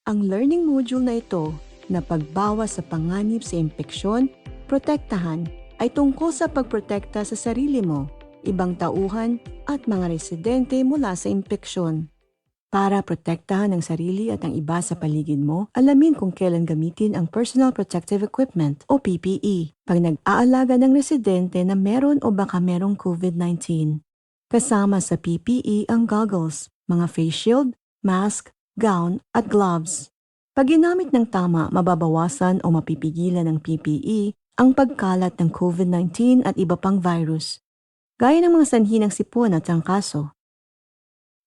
Ang learning module na ito na pagbawas sa panganib sa impeksyon, protektahan ay tungkol sa pagprotekta sa sarili mo, ibang tauhan at mga residente mula sa impeksyon. Para protektahan ang sarili at ang iba sa paligid mo, alamin kung kailan gamitin ang Personal Protective Equipment o PPE pag nag-aalaga ng residente na meron o baka merong COVID-19. Kasama sa PPE ang goggles, mga face shield, mask, gown at gloves. Pag ginamit ng tama, mababawasan o mapipigilan ng PPE ang pagkalat ng COVID-19 at iba pang virus, gaya ng mga sanhi ng sipon at trangkaso.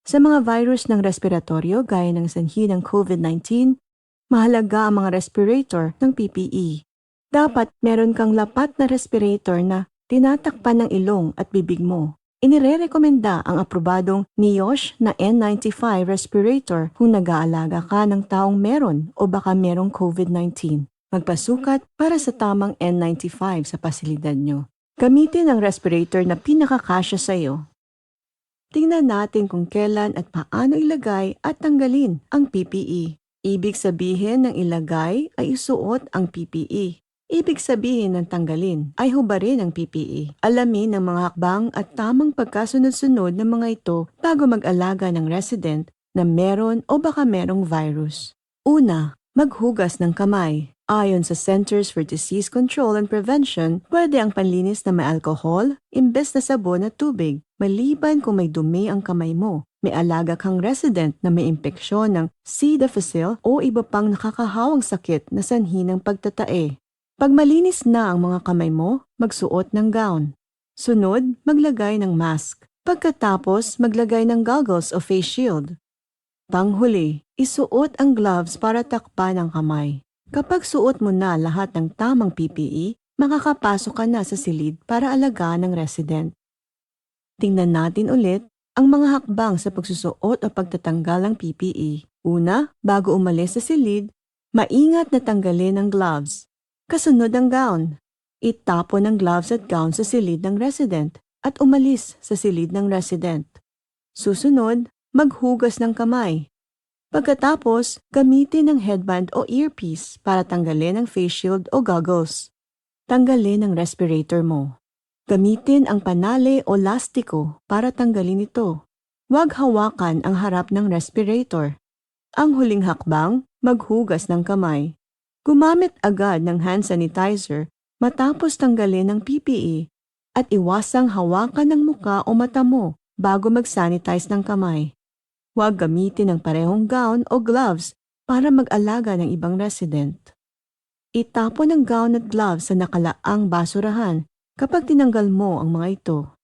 Sa mga virus ng respiratoryo gaya ng sanhi ng COVID-19, mahalaga ang mga respirator ng PPE. Dapat meron kang lapat na respirator na tinatakpan ng ilong at bibig mo. Inirerekomenda ang aprobadong NIOSH na N95 respirator kung nag-aalaga ka ng taong meron o baka merong COVID-19. Magpasukat para sa tamang N95 sa pasilidad nyo. Gamitin ang respirator na pinakakasya sa iyo. Tingnan natin kung kailan at paano ilagay at tanggalin ang PPE. Ibig sabihin ng ilagay ay isuot ang PPE. Ibig sabihin ng tanggalin ay hubarin ang PPE. Alamin ang mga hakbang at tamang pagkasunod-sunod ng mga ito bago mag-alaga ng resident na meron o baka merong virus. Una, maghugas ng kamay. Ayon sa Centers for Disease Control and Prevention, pwede ang panlinis na may alcohol imbes na sabon at tubig, maliban kung may dumi ang kamay mo. May alaga kang resident na may impeksyon ng C. difficile o iba pang nakakahawang sakit na sanhi ng pagtatae. Pag malinis na ang mga kamay mo, magsuot ng gown. Sunod, maglagay ng mask. Pagkatapos, maglagay ng goggles o face shield. Panghuli, isuot ang gloves para takpan ang kamay. Kapag suot mo na lahat ng tamang PPE, makakapasok ka na sa silid para alagaan ng resident. Tingnan natin ulit ang mga hakbang sa pagsusuot o pagtatanggal ng PPE. Una, bago umalis sa silid, maingat na tanggalin ang gloves. Kasunod ang gown. Itapon ang gloves at gown sa silid ng resident at umalis sa silid ng resident. Susunod, maghugas ng kamay. Pagkatapos, gamitin ang headband o earpiece para tanggalin ang face shield o goggles. Tanggalin ang respirator mo. Gamitin ang panale o lastiko para tanggalin ito. Huwag hawakan ang harap ng respirator. Ang huling hakbang, maghugas ng kamay. Gumamit agad ng hand sanitizer matapos tanggalin ang PPE at iwasang hawakan ng muka o mata mo bago mag-sanitize ng kamay. Huwag gamitin ang parehong gown o gloves para mag-alaga ng ibang resident. Itapon ang gown at gloves sa nakalaang basurahan kapag tinanggal mo ang mga ito.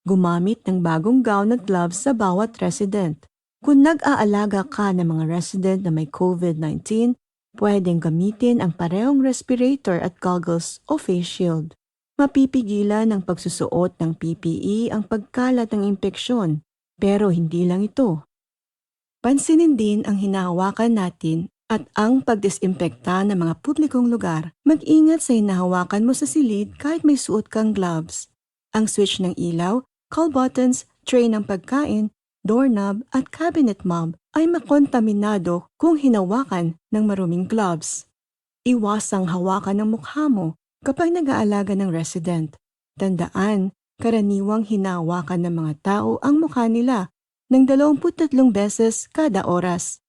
Gumamit ng bagong gown at gloves sa bawat resident. Kung nag-aalaga ka ng mga resident na may COVID-19, pwedeng gamitin ang parehong respirator at goggles o face shield. Mapipigilan ng pagsusuot ng PPE ang pagkalat ng impeksyon, pero hindi lang ito. Pansinin din ang hinahawakan natin at ang pagdisinfekta ng mga publikong lugar. Mag-ingat sa hinahawakan mo sa silid kahit may suot kang gloves. Ang switch ng ilaw, call buttons, tray ng pagkain, doorknob at cabinet knob ay makontaminado kung hinawakan ng maruming gloves. Iwasang hawakan ng mukha mo kapag nag-aalaga ng resident. Tandaan, karaniwang hinahawakan ng mga tao ang mukha nila ng 23 beses kada oras.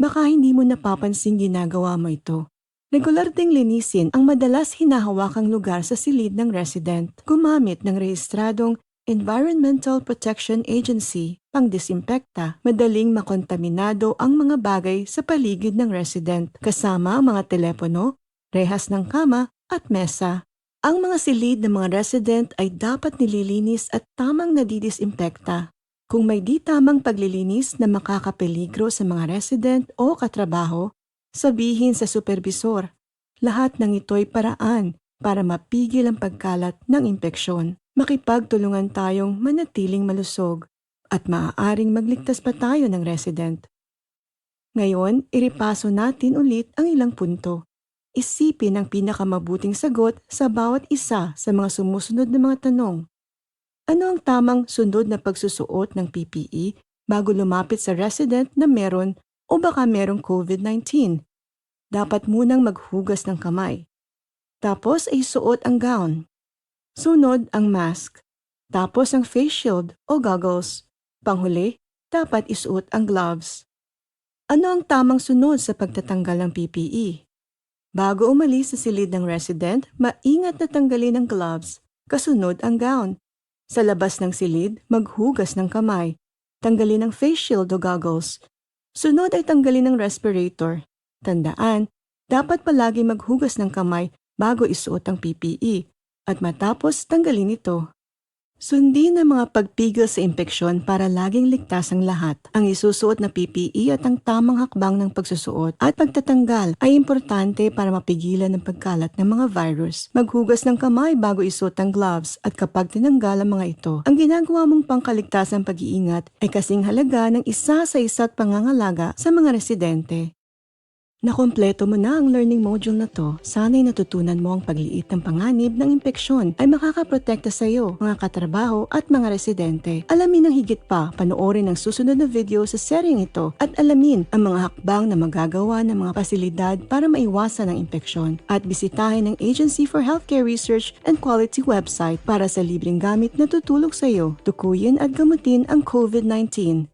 Baka hindi mo napapansing ginagawa mo ito. Regular ding linisin ang madalas hinahawakang lugar sa silid ng resident. Gumamit ng rehistradong Environmental Protection Agency pang-disinfekta. Madaling makontaminado ang mga bagay sa paligid ng resident, kasama ang mga telepono, rehas ng kama at mesa. Ang mga silid ng mga resident ay dapat nililinis at tamang nadidisinfekta. Kung may di tamang paglilinis na makakapeligro sa mga resident o katrabaho, sabihin sa supervisor. Lahat ng ito'y paraan para mapigil ang pagkalat ng impeksyon. Makipagtulungan tayong manatiling malusog at maaaring magligtas pa tayo ng resident. Ngayon, iripaso natin ulit ang ilang punto. Isipin ang pinakamabuting sagot sa bawat isa sa mga sumusunod na mga tanong. Ano ang tamang sunod na pagsusuot ng PPE bago lumapit sa resident na meron o baka merong COVID-19. Dapat munang maghugas ng kamay. Tapos ay suot ang gown. Sunod ang mask. Tapos ang face shield o goggles. Panghuli, dapat isuot ang gloves. Ano ang tamang sunod sa pagtatanggal ng PPE? Bago umalis sa silid ng resident, maingat na tanggalin ang gloves, kasunod ang gown. Sa labas ng silid, maghugas ng kamay. Tanggalin ang face shield o goggles. Sunod ay tanggalin ang respirator. Tandaan, dapat palagi maghugas ng kamay bago isuot ang PPE at matapos tanggalin ito. Sundin ang mga pagpigil sa impeksyon para laging ligtas ang lahat. Ang isusuot na PPE at ang tamang hakbang ng pagsusuot at pagtatanggal ay importante para mapigilan ang pagkalat ng mga virus. Maghugas ng kamay bago isuot ang gloves at kapag tinanggal ang mga ito, ang ginagawa mong pangkaligtasang pag-iingat ay kasing halaga ng isa sa isa't pangangalaga sa mga residente. Nakumpleto mo na ang learning module na to, sana'y natutunan mo ang pagliit ng panganib ng impeksyon ay makakaprotekta sa iyo, mga katrabaho at mga residente. Alamin ang higit pa, panoorin ang susunod na video sa seryeng ito at alamin ang mga hakbang na magagawa ng mga pasilidad para maiwasan ang impeksyon. At bisitahin ang Agency for Healthcare Research and Quality website para sa libreng gamit na tutulong sa iyo, tukuyin at gamutin ang COVID-19.